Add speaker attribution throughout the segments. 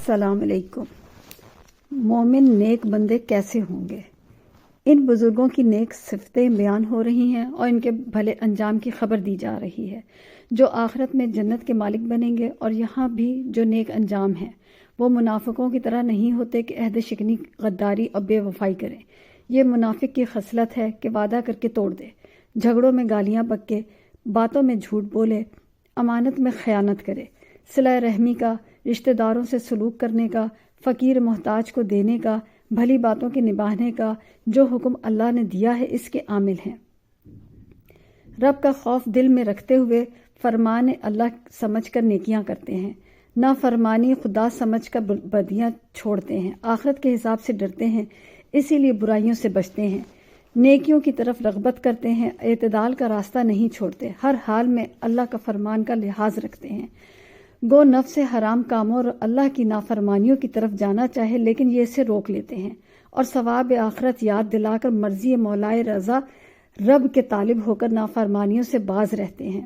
Speaker 1: السلام علیکم۔ مومن نیک بندے کیسے ہوں گے؟ ان بزرگوں کی نیک صفتیں بیان ہو رہی ہیں اور ان کے بھلے انجام کی خبر دی جا رہی ہے، جو آخرت میں جنت کے مالک بنیں گے۔ اور یہاں بھی جو نیک انجام ہیں وہ منافقوں کی طرح نہیں ہوتے کہ عہد شکنی، غداری اور بے وفائی کریں۔ یہ منافق کی خصلت ہے کہ وعدہ کر کے توڑ دے، جھگڑوں میں گالیاں بکے، باتوں میں جھوٹ بولے، امانت میں خیانت کرے، صلہ رحمی کا، رشتہ داروں سے سلوک کرنے کا، فقیر محتاج کو دینے کا، بھلی باتوں کے نبھانے کا، جو حکم اللہ نے دیا ہے اس کے عامل ہیں۔ رب کا خوف دل میں رکھتے ہوئے فرمان اللہ سمجھ کر نیکیاں کرتے ہیں، نافرمانی خدا سمجھ کر بدیاں چھوڑتے ہیں، آخرت کے حساب سے ڈرتے ہیں، اسی لیے برائیوں سے بچتے ہیں، نیکیوں کی طرف رغبت کرتے ہیں، اعتدال کا راستہ نہیں چھوڑتے، ہر حال میں اللہ کا فرمان کا لحاظ رکھتے ہیں۔ گو نفس سے حرام کاموں اور اللہ کی نافرمانیوں کی طرف جانا چاہے لیکن یہ اسے روک لیتے ہیں، اور ثواب آخرت یاد دلا کر مرضی مولائے رضا رب کے طالب ہو کر نافرمانیوں سے باز رہتے ہیں،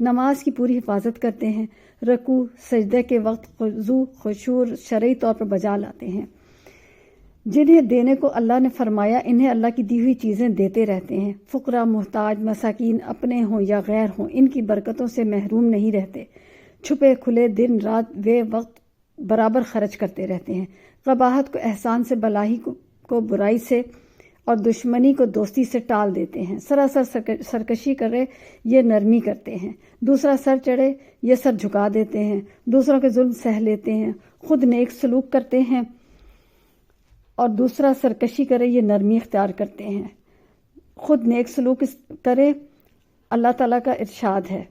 Speaker 1: نماز کی پوری حفاظت کرتے ہیں، رکوع سجدے کے وقت خضوع خشوع شرعی طور پر بجا لاتے ہیں، جنہیں دینے کو اللہ نے فرمایا انہیں اللہ کی دی ہوئی چیزیں دیتے رہتے ہیں، فقراء محتاج مساکین اپنے ہوں یا غیر ہوں ان کی برکتوں سے محروم نہیں رہتے، چھپے کھلے دن رات وے وقت برابر خرچ کرتے رہتے ہیں، قباحت کو احسان سے، بلائی کو برائی سے اور دشمنی کو دوستی سے ٹال دیتے ہیں، سراسر سرکشی کرے یہ نرمی کرتے ہیں، دوسرا سر چڑھے یہ سر جھکا دیتے ہیں، دوسروں کے ظلم سہ لیتے ہیں، خود نیک سلوک کرتے ہیں اور دوسرا سرکشی کرے یہ نرمی اختیار کرتے ہیں، خود نیک سلوک کرے۔ اللہ تعالیٰ کا ارشاد ہے،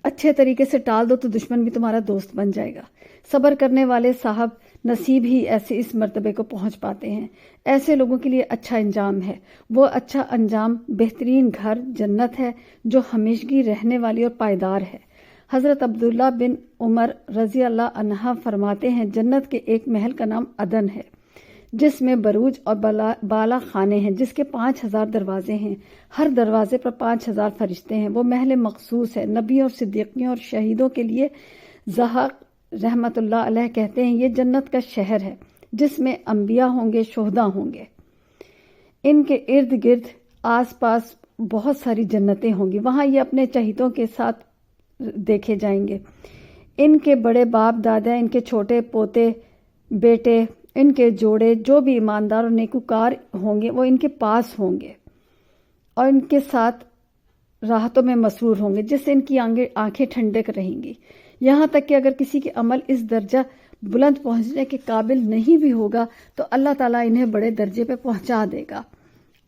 Speaker 1: اچھے طریقے سے ٹال دو تو دشمن بھی تمہارا دوست بن جائے گا۔ صبر کرنے والے صاحب نصیب ہی ایسے اس مرتبے کو پہنچ پاتے ہیں، ایسے لوگوں کے لیے اچھا انجام ہے، وہ اچھا انجام بہترین گھر جنت ہے جو ہمیشگی رہنے والی اور پائیدار ہے۔ حضرت عبداللہ بن عمر رضی اللہ عنہ فرماتے ہیں، جنت کے ایک محل کا نام عدن ہے جس میں بروج اور بالا خانے ہیں، جس کے 5000 دروازے ہیں، ہر دروازے پر 5000 فرشتے ہیں، وہ محل مخصوص ہے، نبیوں اور صدیقیوں اور شہیدوں کے لیے۔ زہاق رحمت اللہ علیہ کہتے ہیں، یہ جنت کا شہر ہے جس میں انبیاء ہوں گے، شہداء ہوں گے، ان کے ارد گرد آس پاس بہت ساری جنتیں ہوں گی، وہاں یہ اپنے چہیتوں کے ساتھ دیکھے جائیں گے، ان کے بڑے باپ دادا، ان کے چھوٹے پوتے بیٹے، ان کے جوڑے، جو بھی ایماندار اور نیکوکار ہوں گے وہ ان کے پاس ہوں گے اور ان کے ساتھ راحتوں میں مسرور ہوں گے، جس سے ان کی آنکھیں ٹھنڈک رہیں گی، یہاں تک کہ اگر کسی کے عمل اس درجہ بلند پہنچنے کے قابل نہیں بھی ہوگا تو اللہ تعالیٰ انہیں بڑے درجے پہ پہنچا دے گا،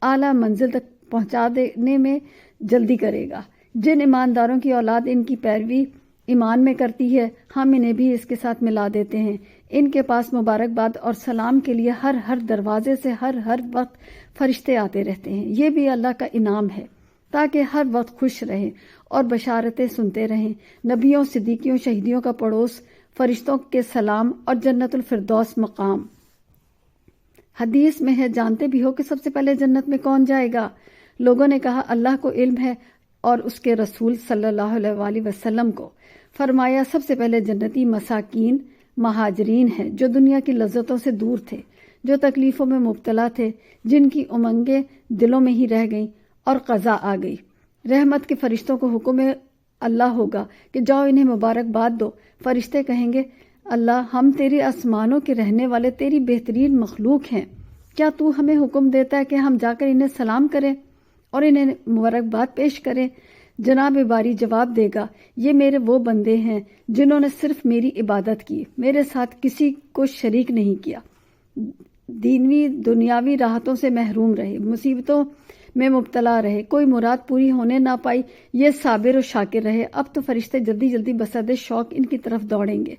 Speaker 1: اعلیٰ منزل تک پہنچا دینے میں جلدی کرے گا۔ جن ایمانداروں کی اولاد ان کی پیروی ایمان میں کرتی ہے ہم انہیں بھی اس کے ساتھ ملا دیتے ہیں، ان کے پاس مبارکباد اور سلام کے لیے ہر دروازے سے ہر وقت فرشتے آتے رہتے ہیں، یہ بھی اللہ کا انعام ہے تاکہ ہر وقت خوش رہیں اور بشارتیں سنتے رہیں، نبیوں صدیقیوں شہیدیوں کا پڑوس، فرشتوں کے سلام اور جنت الفردوس مقام۔ حدیث میں ہے، جانتے بھی ہو کہ سب سے پہلے جنت میں کون جائے گا؟ لوگوں نے کہا اللہ کو علم ہے اور اس کے رسول صلی اللہ علیہ وآلہ وسلم کو۔ فرمایا سب سے پہلے جنتی مساکین مہاجرین ہیں جو دنیا کی لذتوں سے دور تھے، جو تکلیفوں میں مبتلا تھے، جن کی امنگیں دلوں میں ہی رہ گئیں اور قضا آ گئی۔ رحمت کے فرشتوں کو حکم اللہ ہوگا کہ جاؤ انہیں مبارکباد دو، فرشتے کہیں گے اللہ ہم تیرے آسمانوں کے رہنے والے تیری بہترین مخلوق ہیں، کیا تو ہمیں حکم دیتا ہے کہ ہم جا کر انہیں سلام کریں اور انہیں مبارکباد پیش کریں؟ جناب باری جواب دے گا، یہ میرے وہ بندے ہیں جنہوں نے صرف میری عبادت کی، میرے ساتھ کسی کو شریک نہیں کیا، دینوی دنیاوی راحتوں سے محروم رہے، مصیبتوں میں مبتلا رہے، کوئی مراد پوری ہونے نہ پائی، یہ صابر و شاکر رہے۔ اب تو فرشتے جلدی جلدی بصد شوق ان کی طرف دوڑیں گے،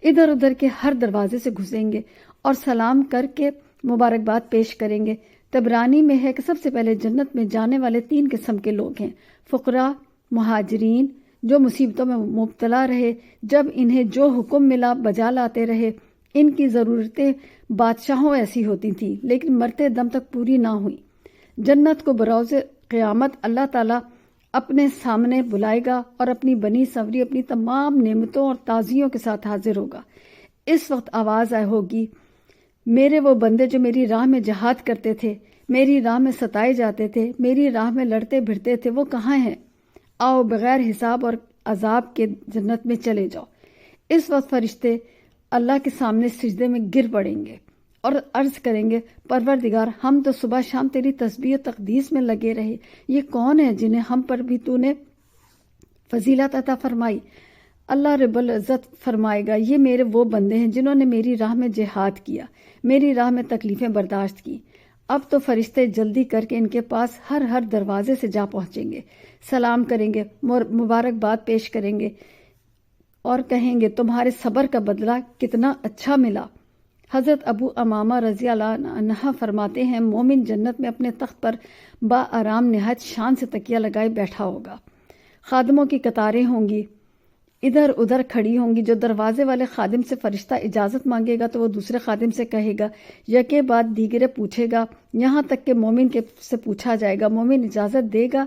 Speaker 1: ادھر ادھر کے ہر دروازے سے گھسیں گے اور سلام کر کے مبارکباد پیش کریں گے۔ طبرانی میں ہے کہ سب سے پہلے جنت میں جانے والے 3 قسم کے لوگ ہیں، فقراء، مہاجرین جو مصیبتوں میں مبتلا رہے، جب انہیں جو حکم ملا بجا لاتے رہے، ان کی ضرورتیں بادشاہوں ایسی ہوتی تھیں لیکن مرتے دم تک پوری نہ ہوئی۔ جنت کو بروز قیامت اللہ تعالیٰ اپنے سامنے بلائے گا اور اپنی بنی سنوری اپنی تمام نعمتوں اور تعزیوں کے ساتھ حاضر ہوگا۔ اس وقت آواز آئے ہوگی، میرے وہ بندے جو میری راہ میں جہاد کرتے تھے، میری راہ میں ستائے جاتے تھے، میری راہ میں لڑتے بھڑتے تھے، وہ کہاں ہیں؟ آؤ بغیر حساب اور عذاب کے جنت میں چلے جاؤ۔ اس وقت فرشتے اللہ کے سامنے سجدے میں گر پڑیں گے اور عرض کریں گے، پروردگار، ہم تو صبح شام تیری تسبیح و تقدیس میں لگے رہے، یہ کون ہے جنہیں ہم پر بھی تو نے فضیلت عطا فرمائی؟ اللہ رب العزت فرمائے گا، یہ میرے وہ بندے ہیں جنہوں نے میری راہ میں جہاد کیا، میری راہ میں تکلیفیں برداشت کی۔ اب تو فرشتے جلدی کر کے ان کے پاس ہر دروازے سے جا پہنچیں گے، سلام کریں گے، مبارکباد پیش کریں گے اور کہیں گے، تمہارے صبر کا بدلہ کتنا اچھا ملا۔ حضرت ابو امامہ رضی اللہ عنہ فرماتے ہیں، مومن جنت میں اپنے تخت پر با آرام نہایت شان سے تکیہ لگائے بیٹھا ہوگا۔ خادموں کی قطاریں ہوں گی، ادھر ادھر کھڑی ہوں گی۔ جو دروازے والے خادم سے فرشتہ اجازت مانگے گا تو وہ دوسرے خادم سے کہے گا، یکے بعد دیگرے پوچھے گا، یہاں تک کہ مومن سے پوچھا جائے گا۔ مومن اجازت دے گا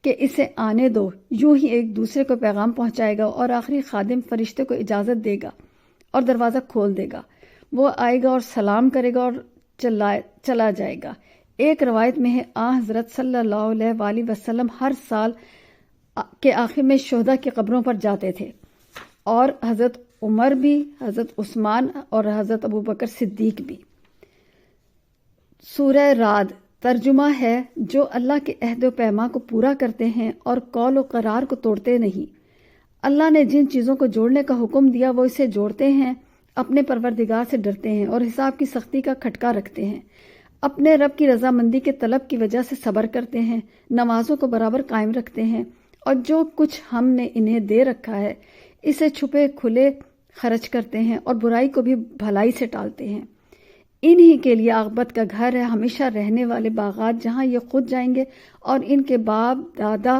Speaker 1: کہ اسے آنے دو، یوں ہی ایک دوسرے کو پیغام پہنچائے گا، اور آخری خادم فرشتے کو اجازت دے گا اور دروازہ کھول دے گا۔ وہ آئے گا اور سلام کرے گا اور چلا جائے گا۔ ایک روایت میں ہے، حضرت صلی اللہ علیہ وآلہ وسلم ہر سال کے آخر میں شہداء کی قبروں پر جاتے تھے، اور حضرت عمر بھی، حضرت عثمان اور حضرت ابوبکر صدیق بھی۔ سورہ رعد ترجمہ ہے، جو اللہ کے عہد و پیمان کو پورا کرتے ہیں اور قول و قرار کو توڑتے نہیں۔ اللہ نے جن چیزوں کو جوڑنے کا حکم دیا وہ اسے جوڑتے ہیں، اپنے پروردگار سے ڈرتے ہیں اور حساب کی سختی کا کھٹکا رکھتے ہیں، اپنے رب کی رضامندی کے طلب کی وجہ سے صبر کرتے ہیں، نمازوں کو برابر قائم رکھتے ہیں، اور جو کچھ ہم نے انہیں دے رکھا ہے اسے چھپے کھلے خرچ کرتے ہیں، اور برائی کو بھی بھلائی سے ٹالتے ہیں۔ انہی کے لیے عاقبت کا گھر ہے، ہمیشہ رہنے والے باغات، جہاں یہ خود جائیں گے اور ان کے باپ دادا،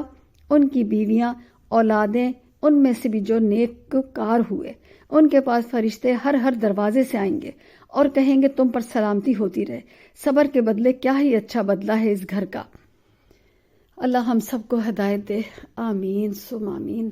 Speaker 1: ان کی بیویاں، اولادیں، ان میں سے بھی جو نیک کار ہوئے۔ ان کے پاس فرشتے ہر دروازے سے آئیں گے اور کہیں گے، تم پر سلامتی ہوتی رہے۔ صبر کے بدلے کیا ہی اچھا بدلہ ہے اس گھر کا۔ اللہ ہم سب کو ہدایت دے، آمین ثم آمین۔